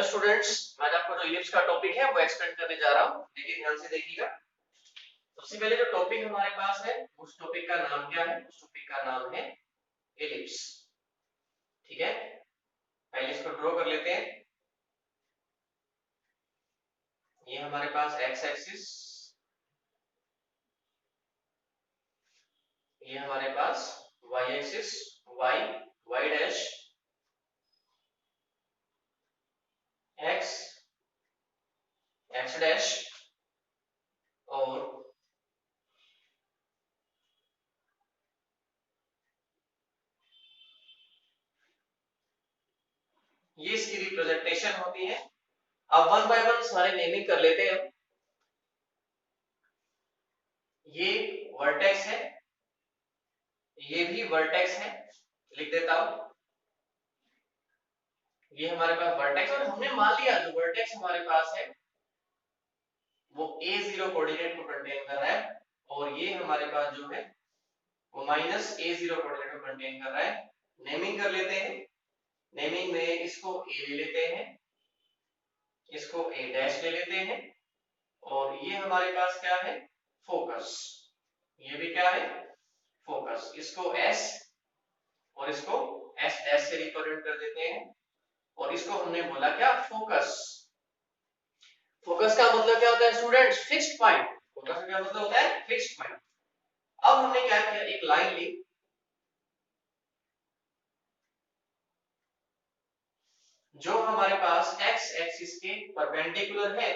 Students, मैं आपको जो इलिप्स का टॉपिक है वो एक्सप्लेन करने जा रहा हूं, लेकिन ध्यान से देखिएगा। सबसे पहले जो टॉपिक हमारे पास है उस टॉपिक का नाम क्या है? उस टॉपिक का नाम है इलिप्स। ठीक है, पहले इसको ड्रॉ कर लेते हैं। ये हमारे पास एक्स एक्सिस, ये हमारे पास y axis, y y dash, x x dash, और ये इसकी रिप्रेजेंटेशन होती है। अब वन बाय वन सारे नेमिंग कर लेते हैं। ये वर्टेक्स है, ये भी वर्टेक्स है, लिख देता हूं। ये हमारे पास वर्टेक्स, और हमने मान लिया जो वर्टेक्स हमारे पास है वो a0 कोऑर्डिनेट को कंटेन कर रहा है, और ये हमारे पास जो है वो -a0 कोऑर्डिनेट को कंटेन कर रहा है। नेमिंग कर लेते हैं। नेमिंग में इसको a ले लेते हैं, इसको a डैश ले लेते हैं, और ये हमारे पास क्या है? फोकस। ये भी क्या है? फोकस। इसको s और इसको s डैश से रिप्रेजेंट कर देते हैं, और इसको हमने बोला क्या? फोकस। फोकस का मतलब क्या होता है स्टूडेंट्स? Fixed point. फोकस का क्या मतलब होता है? Fixed point. अब हमने क्या किया? एक लाइन ली, जो हमारे पास एक्स एक्सिस के परपेंडिकुलर है,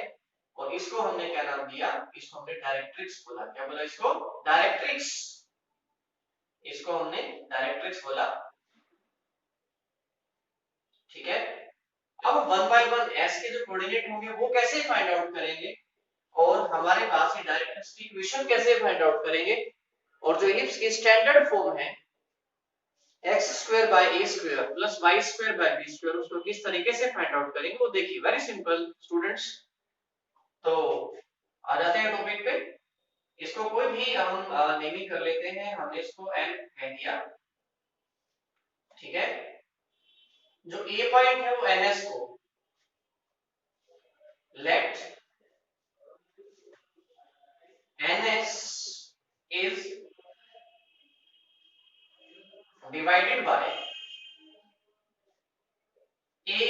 और इसको हमने क्या नाम दिया? इसको हमने डायरेक्ट्रिक्स बोला। क्या बोला इसको? डायरेक्ट्रिक्स। इसको हमने डायरेक्ट्रिक्स बोला। ठीक है, अब वन बाय वन एस के जो कोऑर्डिनेट होंगे वो कैसे फाइंड आउट करेंगे, और हमारे पास ये डायरेक्ट्रिक्स की इक्वेशन कैसे फाइंड आउट करेंगे, और जो इलिप्स की स्टैंडर्ड फॉर्म है x² by a² plus y² by b², उसको किस तरीके से फाइंड आउट करेंगे वो देखिए। Very simple students. तो आ जाते हैं टॉपिक पे। इसको कोई भी हम नेमिंग कर लेते हैं। हमने इसको n कह दिया। ठीक है, जो a पॉइंट है वो ns को late ns is divided by a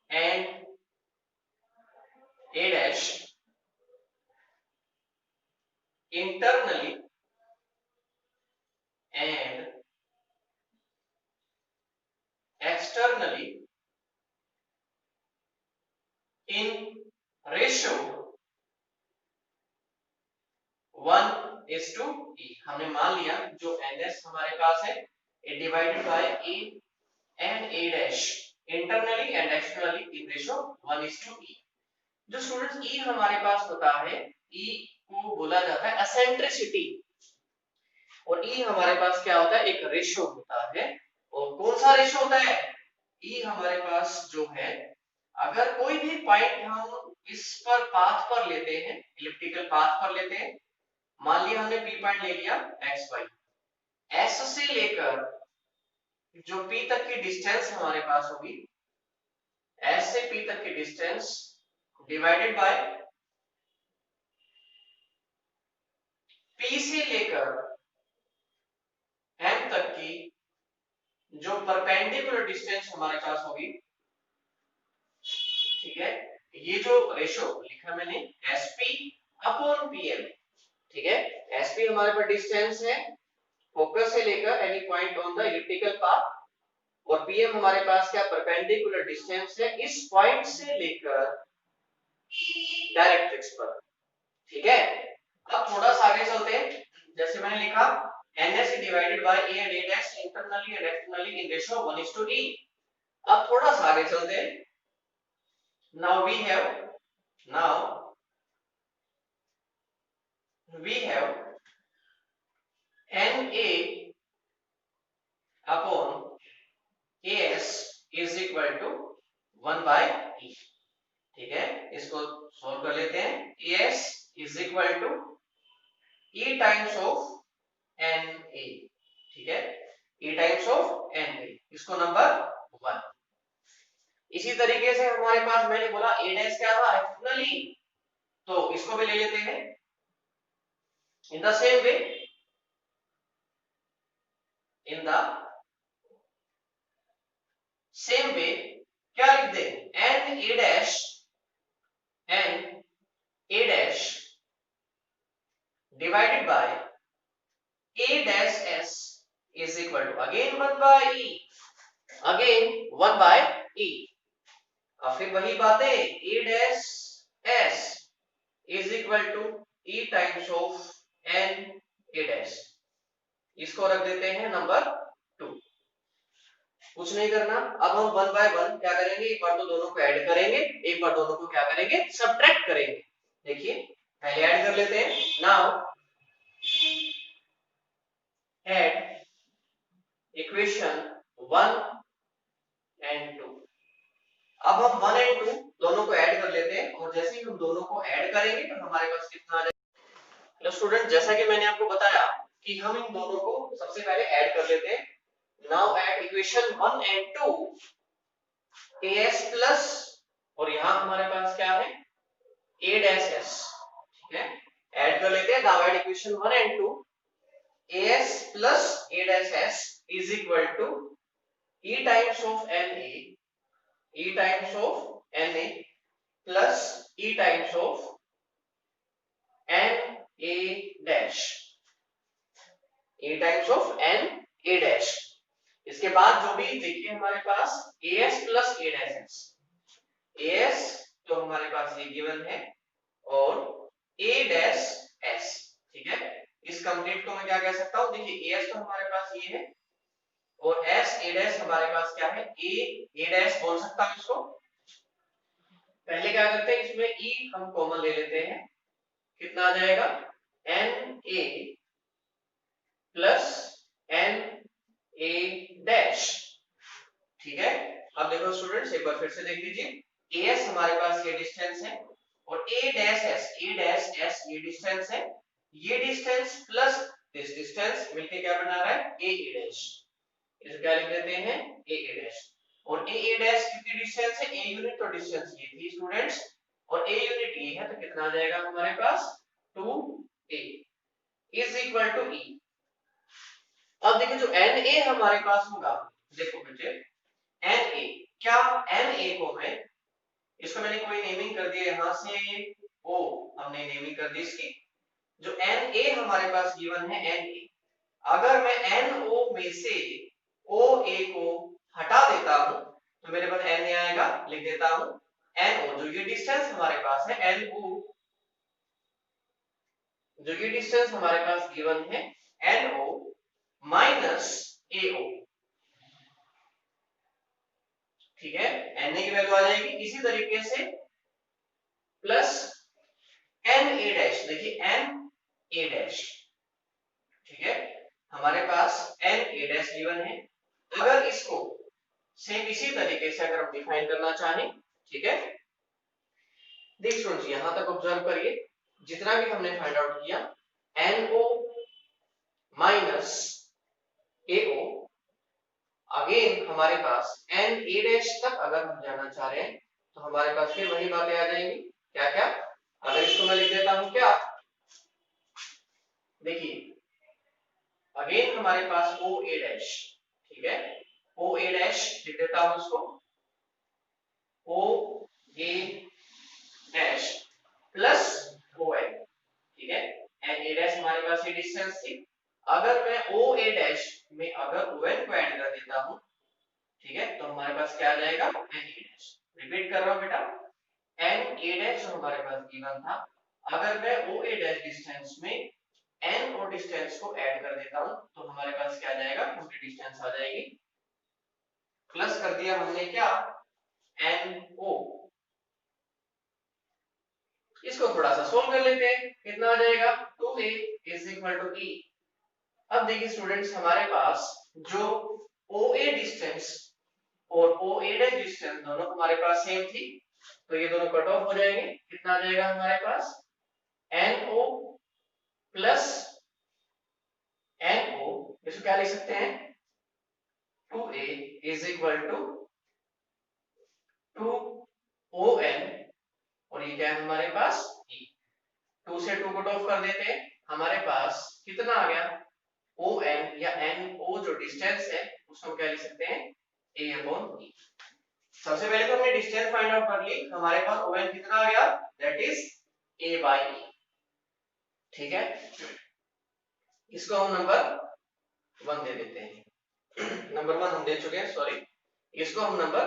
and a dash internally and externally in ratio 1:e। हमने मान लिया जो ns हमारे पास है it divided by a and a dash internally and externally in ratio 1:e। जो स्टूडेंट्स e हमारे पास होता है, e को बोला जाता है एसेंट्रिसिटी, और e हमारे पास क्या होता है? एक रेशियो होता है। और कौन सा रेशियो होता है? e हमारे पास जो है, अगर कोई भी पॉइंट हम इस पर पाथ पर लेते हैं, इलिप्टिकल पाथ पर लेते हैं, मान लिया हमने p पॉइंट ले लिया x y, s से लेकर जो p तक की डिस्टेंस हमारे पास होगी, s से p तक की डिस्टेंस डिवाइडेड बाय p से लेकर m तक की जो परपेंडिकुलर डिस्टेंस हमारे पास होगी। ठीक है, ये जो रेशियो लिखा मैंने sp अपॉन pm। ठीक है, sp हमारे पास डिस्टेंस है फोकस से लेकर any point on the elliptical path, और pm हमारे पास क्या? परपेंडिकुलर डिस्टेंस है इस पॉइंट से लेकर डायरेक्ट्रिक्स पर। ठीक है, अब थोड़ा सा आगे चलते हैं। जैसे मैंने लिखा ns divided by a and a dash internally and externally in ratio 1:e। अब थोड़ा सा आगे चलते हैं। now we have na upon as is equal to 1/e। ठीक है, इसको सॉल्व कर लेते हैं। as is equal to e times of na। ठीक है, e टाइम्स ऑफ na, इसको नंबर 1। इसी तरीके से हमारे पास मैंने बोला ए डैश क्या था एक्सटर्नली, तो इसको भी ले लेते हैं in the same way, in the same way क्या लिख दे n A dash, n A dash divided by a dash s is equal to again 1 by e, again 1 by e। अब फिर वही बातें a dash s is equal to e times of n a dash, इसको रख देते हैं number 2। कुछ नहीं करना, अब हम 1 by 1 क्या करेंगे, एक बार तो दोनों को ऐड करेंगे, एक बार दोनों को क्या करेंगे सब्ट्रैक्ट करेंगे। देखिए पहले ऐड कर लेते हैं, नाउ ऐड इक्वेशन 1 and 2। अब हम 1 and 2 दोनों को ऐड कर लेते हैं, और जैसे ही हम दोनों को ऐड करेंगे तो हमारे पास कितना आ जाएगा। हेलो स्टूडेंट, जैसा कि मैंने आपको बताया कि हम इन दोनों को सबसे पहले ऐड कर लेते हैं। Now add equation 1 and 2 as plus, और यहां हमारे पास क्या है a dash s, ठीक है, ऐड कर लेते हैं। Now add equation 1 and 2 as plus a dash s is equal to e times of na, e times of na plus e times of n a dash, e times of n a dash। इसके बाद जो भी देखिए हमारे पास as plus a dash s, as तो हमारे पास ये given है, और a dash s, ठीक है। इस कंप्लीट को मैं क्या कह सकता हूं, देखिए as तो हमारे पास ये है, और s a dash हमारे पास क्या है a dash बोल सकता हूं इसको। पहले क्या करते हैं, इसमें e हम कॉमन ले लेते हैं, कितना आ जाएगा N A plus N A dash, ठीक है। अब देखो स्टूडेंट्स एक बार फिर से देख लीजिए, एस हमारे पास ये डिस्टेंस है, और ए डैश एस ये डिस्टेंस है, ये डिस्टेंस प्लस दिस डिस्टेंस मिलके क्या बना रहा है ए डैश, इसको क्या लिख देते हैं ए डैश। और ए डैश कितनी डिस्टेंस है, ए यूनिट तो डिस्टेंस ये थी स्टूडेंट्स, और ए यूनिट ये है, तो कितना आ जाएगा हमारे पास 2a is equal to e। अब देखिए जो na हमारे पास होगा, देखो बच्चे na, क्या na को मैं, इसको मैंने कोई नेमिंग कर दिया, यहां से o हमने नेमिंग कर दी इसकी। जो na हमारे पास गिवन है na, अगर मैं no में से oa को हटा देता हूं तो मेरे पास na आएगा, लिख देता हूं no, जो ये डिस्टेंस हमारे पास है no, जो ये डिस्टेंस हमारे पास गिवन है NO माइनस AO, ठीक है, Na की वैल्यू आ जाएगी। इसी तरीके से प्लस NA डैश, देखिए NA डैश, ठीक है, हमारे पास NA डैश गिवन है। अगर इसको सेम इसी तरीके से अगर हम डिफाइन करना चाहें, ठीक है, देख सुनिए यहां तक ऑब्जर्व करिए, जितना भी हमने फाइंड आउट किया NO माइनस AO, अगेन हमारे पास NA डैश तक अगर हम जाना चाह रहे हैं तो हमारे पास फिर वही बातें आ जाएंगी, क्या क्या, अगर इसको मैं लिख देता हूं क्या, देखिए अगेन हमारे पास OA डैश, ठीक है, OA डैश लिख देता हूं इसको, OA डैश प्लस ON, ठीक है, NA डैश हमारे पास ये डिस्टेंस थी, अगर मैं OA डैश में अगर ON को ऐड कर देता हूं, ठीक है, तो हमारे पास क्या आ जाएगा NA डैश। रिपीट कर रहा हूं बेटा, NA डैश जो हमारे पास गिवन था, अगर मैं OA डैश डिस्टेंस में NO डिस्टेंस को ऐड कर देता हूं तो हमारे पास क्या आ जाएगा, पूरी डिस्टेंस आ जाएगी, प्लस कर दिया हमने क्या NO। इसको थोड़ा सा सोल्व कर लेते हैं, कितना आ जाएगा 2a is equal to e। अब देखिए स्टूडेंट्स हमारे पास जो OA डिस्टेंस और OA डैश डिस्टेंस दोनों हमारे पास सेम थी, तो ये दोनों कट ऑफ हो जाएंगे, कितना आ जाएगा हमारे पास NO प्लस NO, इसको क्या लिख सकते हैं 2a is equal to two O N और ये क्या है हमारे पास ई। 2 से 2 कट ऑफ कर देते हैं, हमारे पास कितना आ गया ओ एन या एन ओ जो डिस्टेंस है उसको हम क्या लिख सकते हैं ए अपॉन ई। सबसे पहले तो हमने डिस्टेंस फाइंड आउट कर ली, हमारे पास ओ एन कितना आ गया that is a by E. ठीक है, इसको हम नंबर 1 दे देते हैं। नंबर 1 हम दे चुके हैं, सॉरी, इसको हम नंबर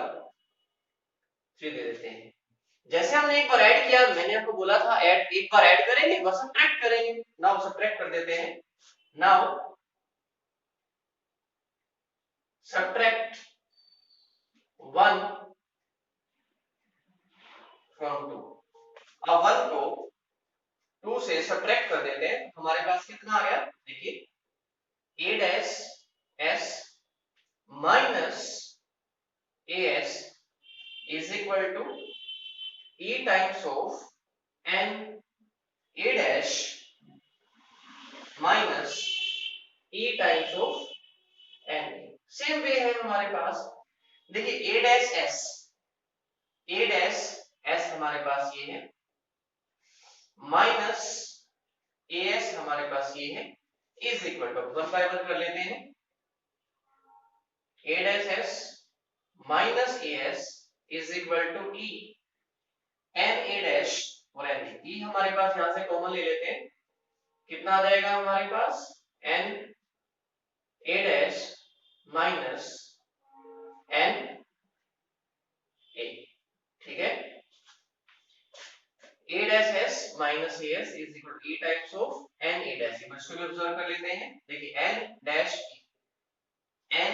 3 दे देते हैं। जैसे हमने एक बार ऐड किया, मैंने आपको बोला था ऐड एक बार ऐड करेंगे बस सब्ट्रैक्ट करेंगे। नाउ सब्ट्रैक्ट कर देते हैं। Now subtract 1 from 2। अब 1 को 2 से सब्ट्रैक्ट कर देते हैं, हमारे पास कितना आ गया देखिए a dash s minus as is equal to e times of n a dash minus e times of n। Same way है हमारे पास, देखिए a डैश s हमारे पास ये है माइनस as हमारे पास ये है इज इक्वल टू 1 बाय 1 कर लेते हैं। a dash s minus as is equal to e n a dash और n e हमारे पास यहां से कॉमन ले लेते हैं, कितना आ जाएगा हमारे पास n a dash minus n a। ठीक है, a dash s minus as is equal to e times of n a dash. इसको भी ऑब्जर्व कर लेते हैं, देखिए n डैश n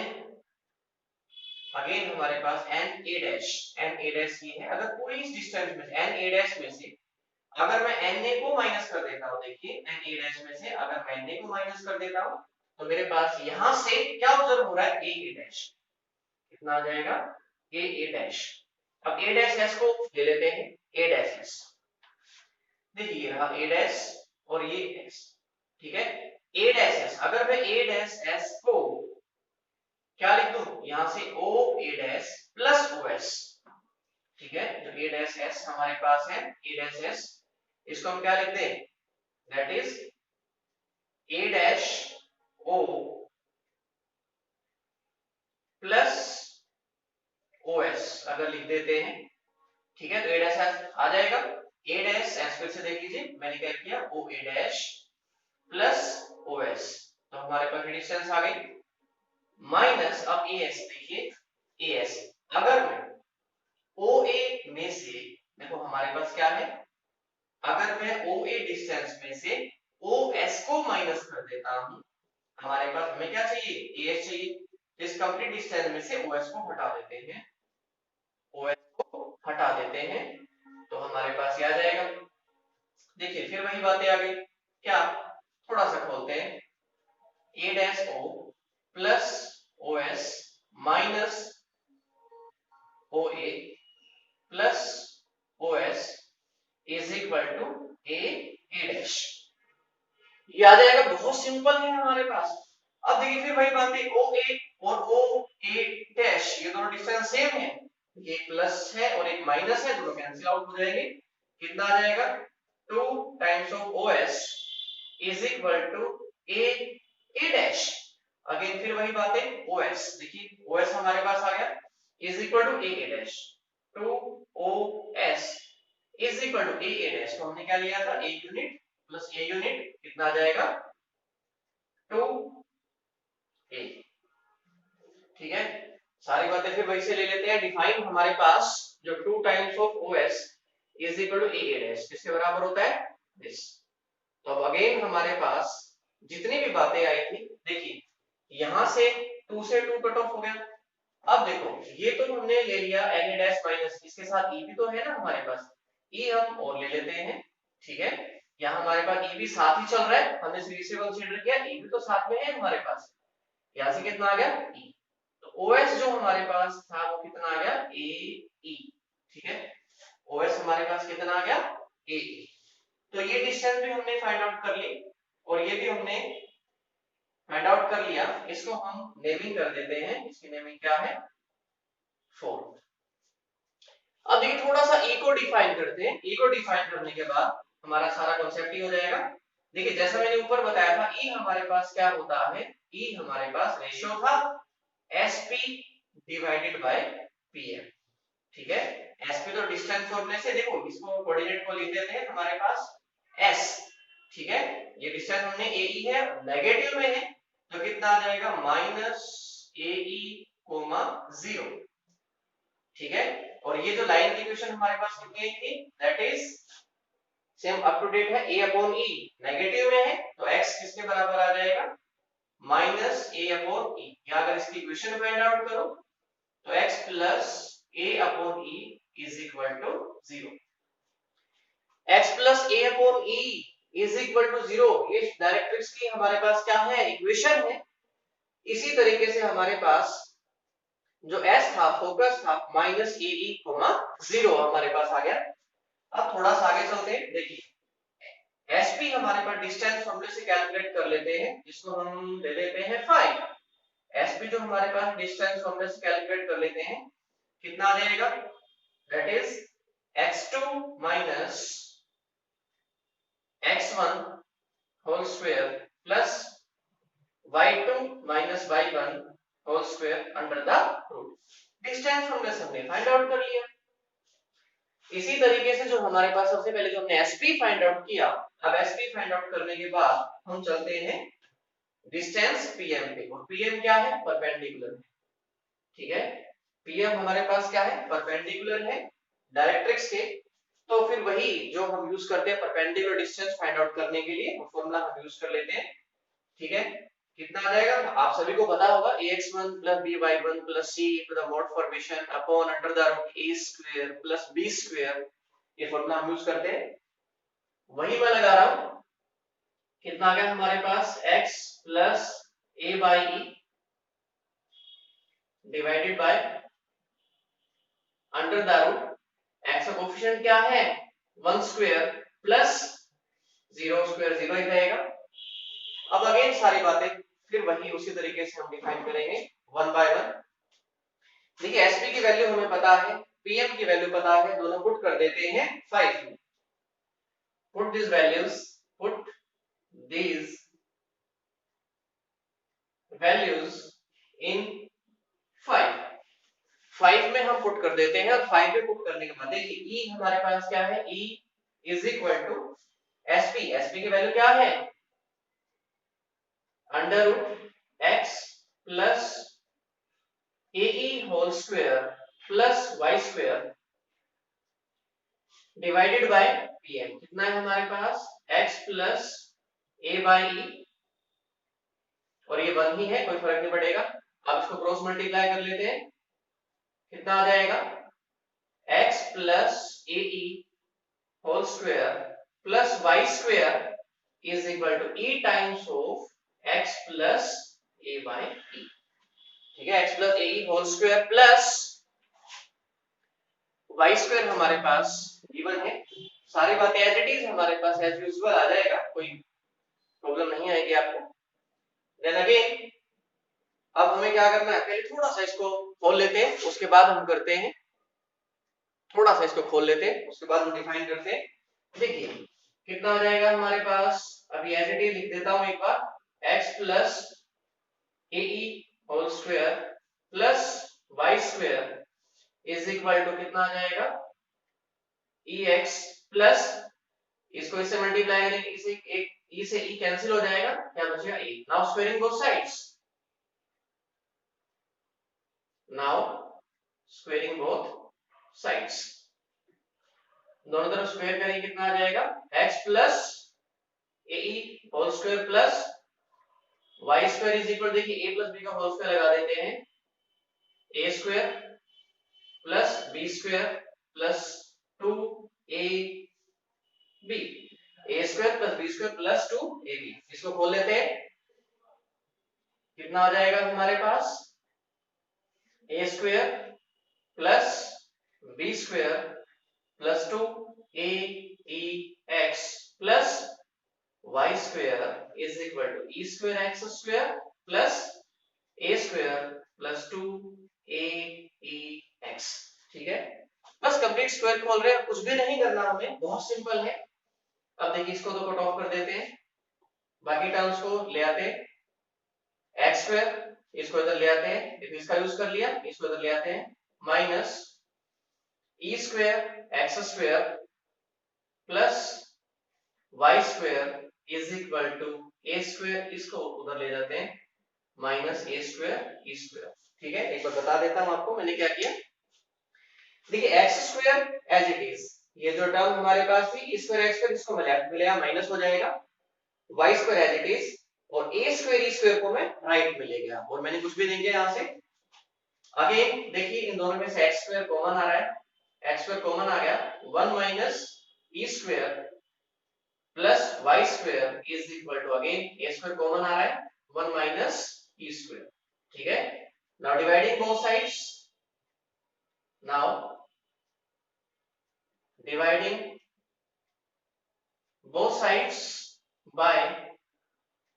अगेन हमारे पास n a डैश ये है। अगर पूरी इस डिस्टेंस में n a डैश में से अगर मैं n a को माइनस कर देता हूं, देखिए n a डैश में से अगर मैं n a को माइनस कर देता हूं तो मेरे पास यहां से क्या ऑब्जर्व हो रहा है a a डैश, कितना आ जाएगा a a डैश। अब a डैश s को ले लेते हैं a डैश s, देखिए रहा a डैश और ये s। ठीक है, a डैश s अगर मैं a डैश s को क्या लिख दूं यहां से o a dash plus os। ठीक है, जो a डैश s हमारे पास है a डैश s, इसको हम क्या लिख दें that is a dash o plus os अगर लिख देते हैं। ठीक है, तो a डैश s आ जाएगा a डैश s, फिर से देख लीजिए मैंने क्या किया o a dash plus os, तो हमारे पास डिस्टेंस आ गई माइनस अब as, देखिए as अगर मैं OA में से, देखो हमारे पास क्या है, अगर मैं OA डिस्टेंस में से OS को माइनस कर देता हूं, हमारे पास हमें क्या चाहिए AS चाहिए, इस कंप्लीट डिस्टेंस में से OS को हटा देते हैं, OS को हटा देते हैं तो हमारे पास ये आ जाएगा। देखिए फिर वही बातें आ गई, क्या थोड़ा सा खोलते हैं a dash o plus os minus oa plus os is equal to a dash. ये आ जाएगा, बहुत सिंपल है हमारे पास। अब देखिए फिर वही बात है OA और OA डैश ये दोनों डिस्टेंस सेम है, ये प्लस है और एक माइनस है, दोनों कैंसिल आउट हो जाएंगे, कितना आ जाएगा 2 times of OS is equal to A dash. Again फिर वही बात है OS, देखिए OS हमारे पास आ गया is equal to A dash 2OS is equal to A dash, तो हमने क्या लिया था A unit plus A unit, कितना आ जाएगा 2A। ठीक है, सारी बातें फिर वही से ले लेते हैं। डिफाइन हमारे पास जो 2 times of OS is equal to A dash किसके बराबर होता है दिस। तो अब अगेन हमारे पास जितनी भी बातें आई थी, देखिए यहां से 2 से 2 कट ऑफ हो गया। अब देखो ये तो हमने ले लिया Na डैश माइनस, इसके साथ E भी तो है ना हमारे पास, E हम और ले लेते हैं। ठीक है, यहाँ हमारे पास E भी साथ ही चल रहा है, हमने सीरीज से कंसीडर किया, E भी तो साथ में है हमारे पास, यहाँ से कितना आ गया E, तो OS जो हमारे पास था वो कितना आ गया AE। ठीक है, OS हमारे पास कितना आ गया AE। तो ये डिस्टेंस भी हमने फाइंड आउट कर ली और ये भी हमने फाइंड आउट कर लिया, इसको हम नेमिंग कर देते हैं, इसकी नेमिंग क्या है 4। थोड़ा सा e को डिफाइन करते हैं। e को डिफाइन करने के बाद हमारा सारा कॉन्सेप्ट ही हो जाएगा। देखिए जैसा मैंने ऊपर बताया था, e हमारे पास क्या होता है, e हमारे पास रेशियो था sp डिवाइडेड बाय pm। ठीक है, sp तो डिस्टेंस फॉर्मूले से, देखो इसको कोऑर्डिनेट को लिख देते हैं हमारे पास s। ठीक है, ये डिस्टेंस हमने ae है, नेगेटिव में है तो कितना आ जाएगा माइनस ae, 0। ठीक है, और ये जो लाइन की इक्वेशन हमारे पास कितनी थी, that is same up to date है, a अपॉन e नेगेटिव में है तो x किसके बराबर आ जाएगा, माइनस a अपॉन e। या अगर इसकी इक्वेशन फाइंड आउट करो तो x plus a upon e is equal to 0। x plus a upon e is equal to 0, ये डायरेक्ट्रिक्स की हमारे पास क्या है, इक्वेशन है। इसी तरीके से हमारे पास जो s था, फोकस था, माइनस ae, 0 हमारे पास आ गया। अब थोड़ा सा आगे चलते हैं। देखिए sp हमारे पास डिस्टेंस फॉर्मूले से कैलकुलेट कर लेते हैं, जिसको हम ले लेते हैं 5। sp जो हमारे पास डिस्टेंस फॉर्मूले से कैलकुलेट कर लेते हैं, कितना आ जाएगा, that is x2 minus x1 whole square plus y2 minus y1 whole square under the root. Distance फॉर्मूले से हमने फाइंड आउट कर लिया। इसी तरीके से जो हमारे पास सबसे पहले जो हमने sp फाइंड आउट किया, अब sp फाइंड आउट करने के बाद हम चलते हैं डिस्टेंस pm पे, और pm क्या है, परपेंडिकुलर है। ठीक है, pm हमारे पास क्या है, परपेंडिकुलर है डायरेक्ट्रिक्स के। तो फिर वही जो हम यूज करते हैं परपेंडिकुलर डिस्टेंस फाइंड आउट करने के लिए, वो फॉर्मूला हम यूज कर लेते हैं। ठीक है, कितना आ जाएगा, आप सभी को पता होगा, ax1 by1 c to the mod formation upon under the root a square plus b square, ये फॉर्मूला हम यूज करते हैं। वही मैं लगा रहा हूं, कितना आ गया हमारे पास, x plus a by e divided by under the root, x का कोफिशिएंट क्या है, 1 स्क्वायर प्लस 0 स्क्वायर, 0 ही रहेगा। अब अगेन सारी बातें फिर वही उसी तरीके से हम डिफाइन करेंगे वन बाय वन। देखिए sp की वैल्यू हमें पता है, pm की वैल्यू पता है, दोनों पुट कर देते हैं 5 में। Put this values, put these values in 5 में हम पुट कर देते हैं, और 5 में पुट करने के बाद देखिए e हमारे पास क्या है, e is equal to sp की वैल्यू क्या है, under root x plus ae whole square plus y square divided by pm। कितना है हमारे पास, x plus a by e, और ये 1 ही है, कोई फर्क नहीं पड़ेगा। अब इसको क्रॉस मल्टीप्लाई कर लेते हैं, कितना आ जाएगा, x plus ae whole square plus y square is equal to e times of x plus a by e। ठीक है, x plus ae whole square plus y square हमारे पास गिवन है। सारी बातें एज इट इज हमारे पास as usual आ जाएगा, कोई प्रॉब्लम नहीं आएगी आपको। देन अगेन अब हमें क्या करना है, पहले थोड़ा सा इसको खोल लेते हैं, उसके बाद हम करते हैं, थोड़ा सा इसको खोल लेते हैं, उसके बाद हम डिफाइन करते हैं। देखिए कितना आ जाएगा हमारे पास, अभी एज इट इज लिख देता हूं एक बार, x plus ae whole square plus y square is equal to कितना आ जाएगा, ex प्लस, इसको इससे मल्टीप्लाई करेंगे, इसे एक e से e कैंसिल हो जाएगा, क्या बचेगा a। Now squaring both sides, now squaring both sides, दोनों तरफ स्क्वायर करेंगे, कितना आ जाएगा, x plus ae whole square plus y square is equal, देखिए a प्लस b का होल स्क्वायर लगा देते हैं, a square plus b square plus 2ab, a square plus b square plus 2ab। इसको खोल लेते हैं, कितना आ जाएगा हमारे पास, a square plus b square plus 2aex plus y square is equal to e square x square plus a square plus 2aex। ठीक है, बस कंप्लीट स्क्वायर खोल रहे हैं, कुछ भी नहीं करना हमें, बहुत सिंपल है। अब देखिए इसको तो कट ऑफ कर देते हैं, बाकी टर्म्स को ले आते हैं, एक्स स्क्वायर इसको इधर ले आते हैं, इसका यूज कर लिया, इसको इधर ले आते हैं, minus E square X square plus Y square is equal to A square, इसको उधर ले जाते हैं, minus A square E square. ठीक है, एक बार बता देता हूं आपको मैंने क्या किया। देखिए X square as it is, ये जो टर्म हमारे पास थी स्क्वायर एक्स स्क्वायर, इसको मैं लेफ्ट में ले आया, माइनस हो जाएगा, Y square as it is, और ए स्क्वायर ई स्क्वायर को मैं राइट में ले गया, और मैंने कुछ भी नहीं किया यहां से। अगेन देखिए इन दोनों में से एक्स स्क्वायर कॉमन आ रहा है, एक्स स्क्वायर कॉमन आ गया, 1 minus E square plus Y square is equal to, again a square common आ रहा है, 1 माइनस ई स्क्वायर। ठीक है, now dividing both sides, now dividing both sides by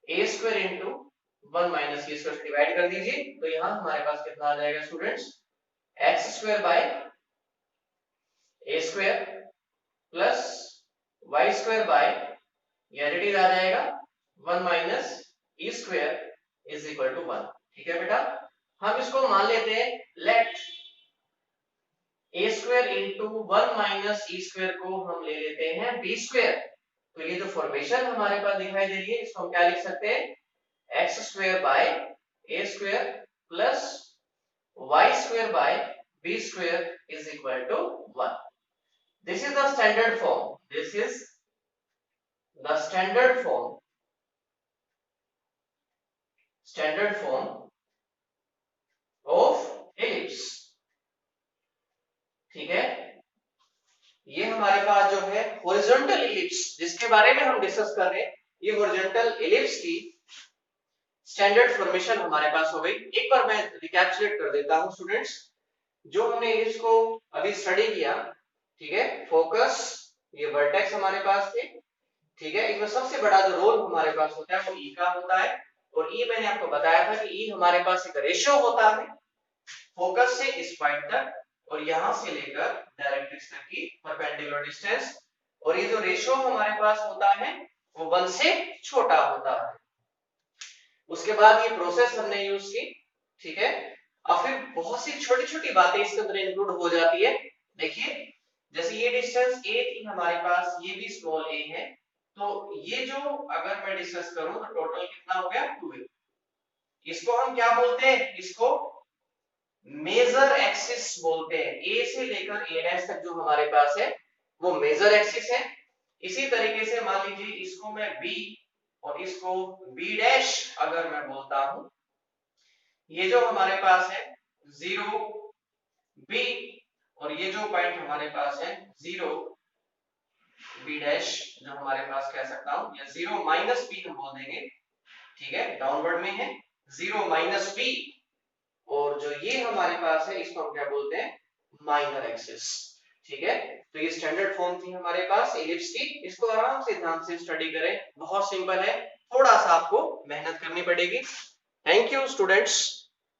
a square into 1 minus e square से divide कर दीजिए, तो यहां हमारे पास कितना आ जाएगा students, x square by a square plus y square by, ये एज इट इज आ जाएगा, 1 minus e square is equal to 1। ठीक है बेटा, हम इसको मान लेते हैं, let a square into 1 minus E square को हम ले लेते हैं b स्क्वायर। तो ये जो फॉर्मेशन हमारे पास दिखाई दे रही है, इसको हम क्या लिख सकते हैं, x square by a square plus y square by b square is equal to 1। This is the standard form, this is the standard form of ellipse. ठीक है, ये हमारे पास जो है हॉरिजॉन्टल एलिप्स जिसके बारे में हम डिस्कस कर रहे हैं, ये हॉरिजॉन्टल एलिप्स की स्टैंडर्ड फॉर्मेशन हमारे पास हो गई। एक बार मैं रिकैप्चुलेट कर देता हूं स्टूडेंट्स, जो हमने एलिप्स को अभी स्टडी किया। ठीक है, फोकस, ये वर्टेक्स हमारे पास थे। ठीक है, इसमें सबसे बड़ा जो रोल हमारे पास होता है वो ई का होता है, और ई मैंने आपको बताया था कि ई हमारे पास एक रेशियो होता है फोकस से इस पॉइंट तक, और यहां से लेकर डायरेक्ट्रिक्स तक की परपेंडिकुलर डिस्टेंस, और ये जो रेशियो हमारे पास होता है वो 1 से छोटा होता है। उसके बाद ये प्रोसेस हमने यूज की। ठीक है, और फिर बहुत सी छोटी छोटी बातें इसके अंदर इंक्लूड हो जाती है। देखिए जैसे ये डिस्टेंस a थी हमारे पास, ये भी स्मॉल a है, तो ये जो अगर मैं डिस्कस करूं तो टोटल कितना हो गया 2a। इसको हम क्या बोलते हैं, इसको मेजर एक्सिस बोलते हैं। a से लेकर a' तक जो हमारे पास है वो मेजर एक्सिस है। इसी तरीके से मान लीजिए इसको मैं b और इसको b' अगर मैं बोलता हूं, ये जो हमारे पास है 0 b, और ये जो पॉइंट हमारे पास है 0 b' जो हमारे पास कह सकता हूं, या 0 माइनस b हम बोल देंगे। ठीक है, डाउनवर्ड में है 0 माइनस b, और जो ये हमारे पास है इसको हम क्या बोलते हैं, माइनर एक्सिस। ठीक है, तो ये स्टैंडर्ड फॉर्म थी हमारे पास एलिप्स की, इसको आराम से ध्यान से स्टडी करें, बहुत सिंपल है, थोड़ा सा आपको मेहनत करनी पड़ेगी। Thank you students.